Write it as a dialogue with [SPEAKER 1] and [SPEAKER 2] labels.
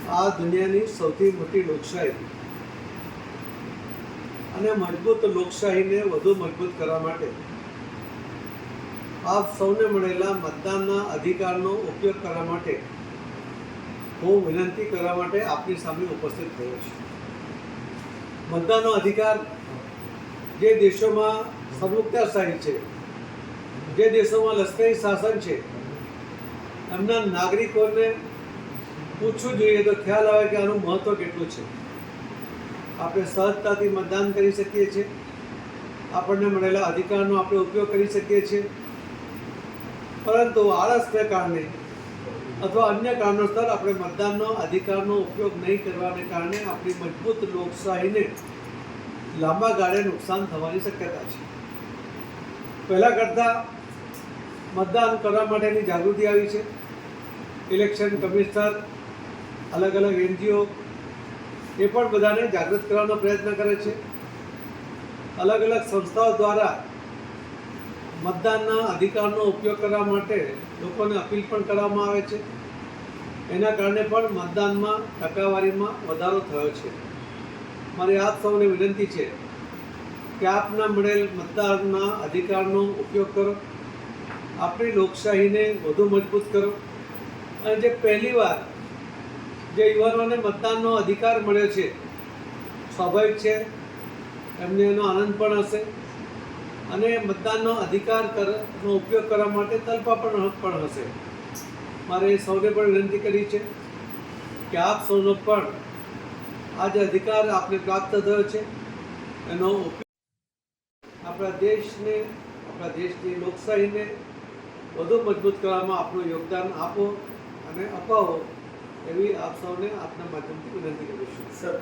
[SPEAKER 1] આ દુનિયાની સૌથી મોટી લોકશાહી અને મજબૂત લોકશાહીને વધુ મજબૂત કરવા માટે આપ સૌને મળેલા મતદાનના અધિકારનો ઉપયોગ કરવા માટે હું વિનંતી કરવા માટે આપની સામે ઉપસ્થિત થયો છું. મતદાનનો અધિકાર જે દેશોમાં સંયુક્તશાહી છે, જે દેશોમાં લશ્કરી શાસન છે, એમના નાગરિકોને પૂછવું જોઈએ તો ખ્યાલ આવે કે આનું મહત્ત્વ કેટલું છે. આપણે સહજતાથી મતદાન કરી શકીએ છીએ, આપણને મળેલા અધિકારનો આપણે ઉપયોગ કરી શકીએ છીએ, પરંતુ આળસને કારણે અથવા અન્ય કારણોસર આપણે મતદાનનો અધિકારનો ઉપયોગ નહીં કરવાને કારણે આપણી મજબૂત લોકશાહીને લાંબા ગાળે નુકસાન થવાની શક્યતા છે. પહેલાં કરતાં મતદાન કરવા માટેની જાગૃતિ આવી છે. ઇલેક્શન કમિશનર, અલગ અલગ NGO એ પણ બધાને જાગૃત કરવાનો પ્રયત્ન કરે છે. અલગ અલગ સંસ્થાઓ દ્વારા મતદાનના અધિકારનો ઉપયોગ કરવા માટે લોકોને અપીલ પણ કરવામાં આવે છે. એના કારણે પણ મતદાનમાં ટકાવારીમાં વધારો થયો છે. મારી આપ સૌને વિનંતી છે કે આપના મળેલ મતદાનના અધિકારનો ઉપયોગ કરો, આપણી લોકશાહીને વધુ મજબૂત કરો. અને જે પહેલીવાર જે યુવાનોને મતદાનનો અધિકાર મળ્યો છે, સ્વાભાવિક છે, એમને એનો આનંદ પણ હશે અને મતદાનનો અધિકારનો ઉપયોગ કરવા માટે તલપા પણ હશે. મારે સૌને પણ વિનંતી કરી છે કે આપ સૌનો પણ આ જે અધિકાર આપને પ્રાપ્ત થયો છે એનો ઉપયોગ આપણા દેશની લોકશાહીને વધુ મજબૂત કરવામાં આપનું યોગદાન આપો અને અપાવો એવી આપ સૌને આપના માધ્યમથી વિનંતી કરું છું.
[SPEAKER 2] સર,